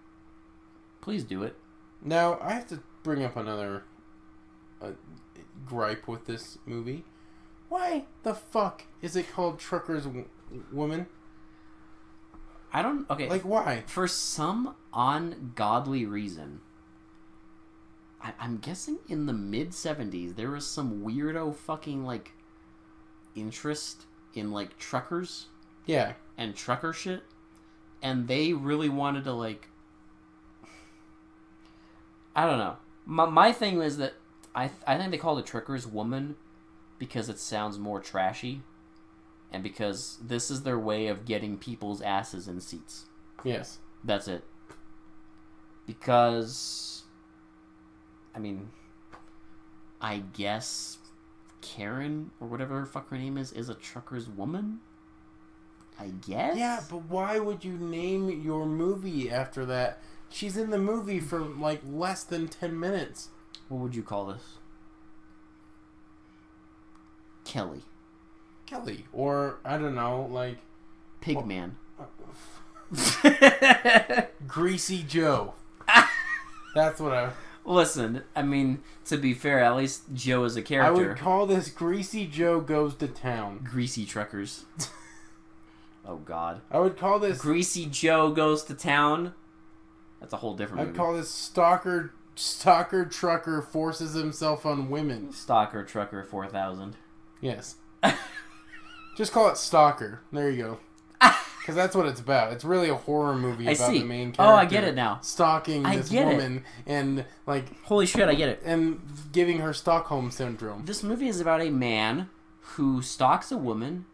Please do it. Now, I have to bring up another gripe with this movie. Why the fuck is it called Truckers Woman? I don't... Okay. Like, why? For some ungodly reason, I'm guessing in the mid-70s, there was some weirdo fucking, like, interest in, like, truckers. Yeah. And trucker shit. And they really wanted to, like... I don't know. My thing was that I think they called it Truckers Woman because it sounds more trashy. And because this is their way of getting people's asses in seats. Yes. That's it. Because... I mean... I guess... Karen, or whatever her fuck her name is a trucker's woman? I guess? Yeah, but why would you name your movie after that? She's in the movie for, like, less than 10 minutes. What would you call this? Kelly. Kelly. Or, I don't know, like... Pigman. Greasy Joe. That's what I... Listen, I mean, to be fair, at least Joe is a character. I would call this Greasy Joe Goes to Town. Greasy Truckers. Oh, God. I would call this... Greasy Joe Goes to Town? That's a whole different movie. I'd call this Stalker Trucker Forces Himself on Women. Stalker Trucker 4000. Yes. Just call it Stalker. There you go. Because that's what it's about. It's really a horror movie about the main character. Oh, I get it now. Stalking this woman and, like... Holy shit, I get it. And giving her Stockholm Syndrome. This movie is about a man who stalks a woman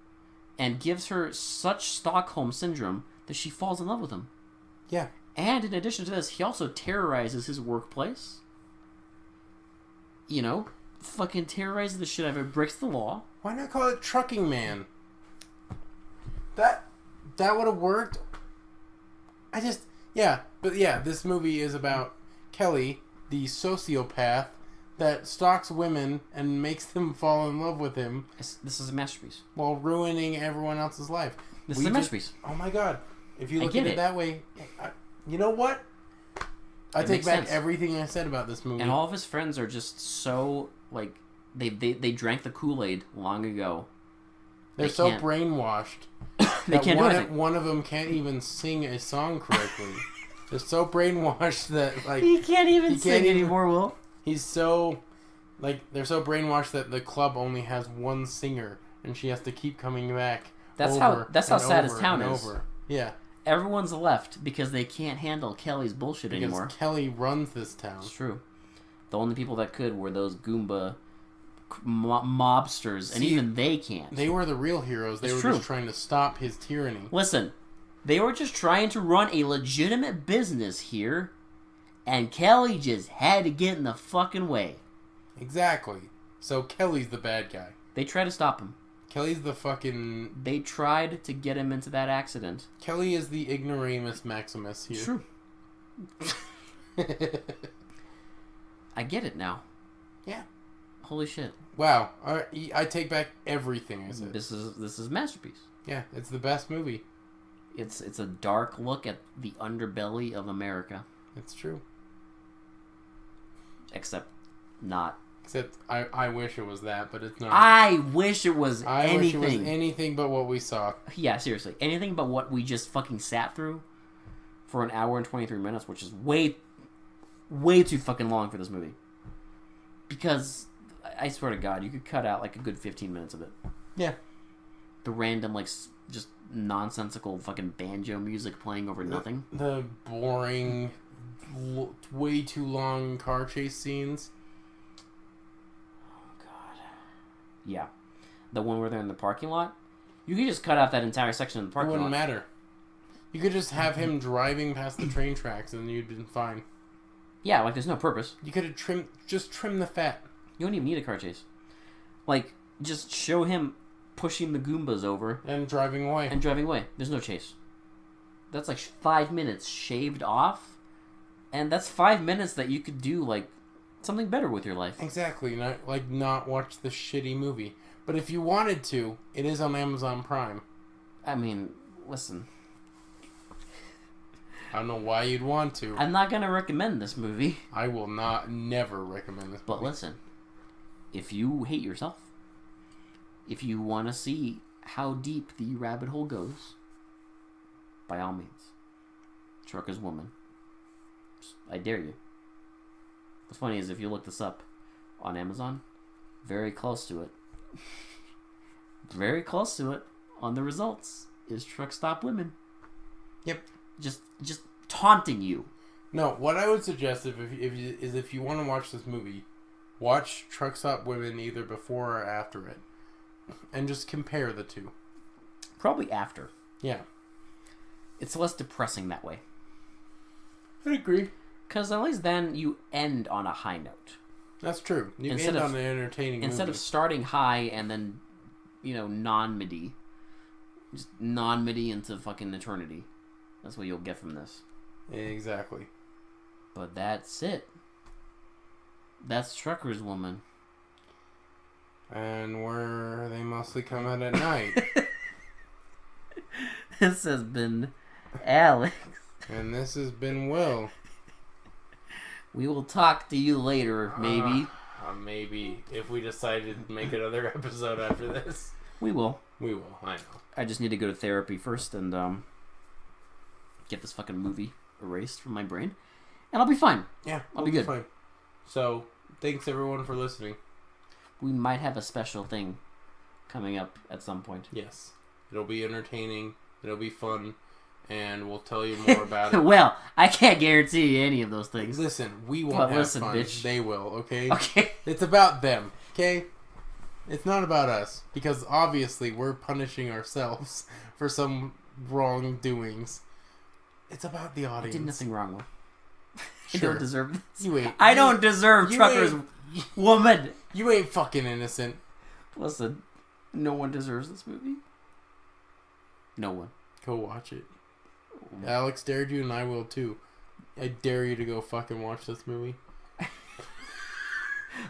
and gives her such Stockholm Syndrome that she falls in love with him. Yeah. And in addition to this, he also terrorizes his workplace. You know, fucking terrorizes the shit out of it, breaks the law. Why not call it Trucking Man? That would have worked. This movie is about Kelly, the sociopath that stalks women and makes them fall in love with him. This is a masterpiece. While ruining everyone else's life. This is a masterpiece. Oh my god! If you I look get at it it. that way, you know what? I It take makes back sense. everything I said about this movie. And all of his friends are just so like they drank the Kool-Aid long ago. They're they so can't- brainwashed. They that can't do one, anything. one of them can't even sing a song correctly. They're so brainwashed that like He can't even he sing can't even- anymore, Will. he's so like they're so brainwashed that the club only has one singer and she has to keep coming back. That's how over that's how and sad his over town and is. over. Yeah, Everyone's left because they can't handle Kelly's bullshit because anymore. Kelly runs this town. It's true. The only people that could were those Goomba mobsters, and See, even they can't. They were the real heroes. They It's were true. just trying to stop his tyranny. Listen, they were just trying to run a legitimate business here, and Kelly just had to get in the fucking way. Exactly. So Kelly's the bad guy. They tried to stop him. Kelly's the fucking... They tried to get him into that accident. Kelly is the ignoramus maximus here. True. I get it now. Yeah. Holy shit. Wow. I take back everything I said. This is a masterpiece. Yeah, it's the best movie. It's a dark look at the underbelly of America. It's true. Except not. Except I wish it was that, but it's not. I wish it was I anything. wish it was anything but what we saw. Yeah, seriously. Anything but what we just fucking sat through for an hour and 23 minutes, which is way too fucking long for this movie. Because, I swear to God, you could cut out like a good 15 minutes of it. Yeah. The random, like, just nonsensical fucking banjo music playing over nothing. The boring, way too long car chase scenes. Oh, God. Yeah. The one where they're in the parking lot. You could just cut out that entire section of the It parking wouldn't lot. matter. You could just have him driving past the train tracks and you'd been fine. Yeah, like, there's no purpose. You could have trimmed the fat. You don't even need a car chase. Like, just show him pushing the Goombas over And driving away. and driving away. There's no chase. That's like 5 minutes shaved off. And that's 5 minutes that you could do, like, something better with your life. Exactly. Not watch the shitty movie. But if you wanted to, it is on Amazon Prime. I mean, listen. I don't know why you'd want to. I'm not going to recommend this movie. I will never recommend this But movie. listen. If you hate yourself, if you want to see how deep the rabbit hole goes, by all means, Trucker's Woman. I dare you. What's funny is if you look this up on Amazon, very close to it, very close to it on the results is Truck Stop Women. Yep. Just taunting you. No, what I would suggest if you want to watch this movie, watch Truck Stop Women either before or after it, and just compare the two. Probably after. Yeah, It's less depressing that way. I agree. Because at least then you end on a high note. That's true. You Instead end of- on an entertaining Instead of movie. starting high and then, non-midi. Just non-midi into fucking eternity. That's what you'll get from this. Exactly. But that's it. That's Trucker's Woman. And where they mostly come out at night. This has been Alex. And this has been Will. We will talk to you later, maybe. Maybe if we decided to make another episode after this. We will. We will, I know. I just need to go to therapy first and get this fucking movie erased from my brain. And I'll be fine. Yeah, I'll be good. Fine. So, thanks everyone for listening. We might have a special thing coming up at some point. Yes. It'll be entertaining. It'll be fun. And we'll tell you more about it. Well, I can't guarantee any of those things. Listen, we won't But have listen, fun. bitch. They will, okay? Okay. It's about them, okay? It's not about us. Because obviously we're punishing ourselves for some wrongdoings. It's about the I audience. did nothing wrong with. I Sure. don't deserve this. You ain't. I don't deserve you Trucker's ain't- Woman. You ain't fucking innocent. Listen, no one deserves this movie. No one. Go watch it. Alex dared you, and I will too. I dare you to go fucking watch this movie.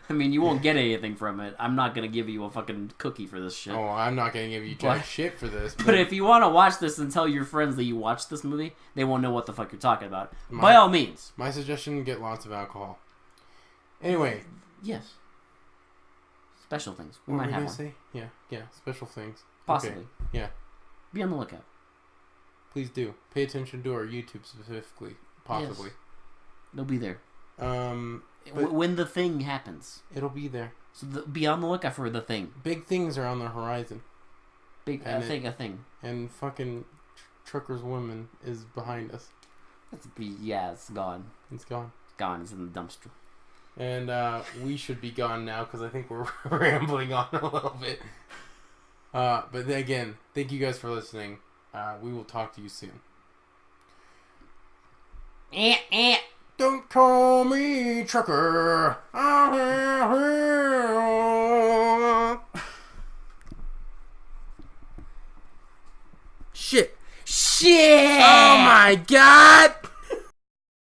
I mean, you won't get anything from it. I'm not gonna give you a fucking cookie for this shit. Oh, I'm not gonna give you jack shit for this. But if you want to watch this and tell your friends that you watched this movie, they won't know what the fuck you're talking about. By all means. My suggestion: get lots of alcohol. Anyway. Yes. Special things. We What might were have you one. gonna say? Yeah, special things. Possibly. Okay. Yeah. Be on the lookout. Please do. Pay attention to our YouTube specifically. Possibly. Yes. They'll be there. But When the thing happens. it'll be there. So be on the lookout for the thing. Big things are on the horizon. A thing. And fucking Trucker's Woman is behind us. It's gone. It's gone. It's gone. It's in the dumpster. And we should be gone now because I think we're rambling on a little bit. But again, thank you guys for listening. We will talk to you soon. Don't call me Trucker. Shit. Shit! Oh my god!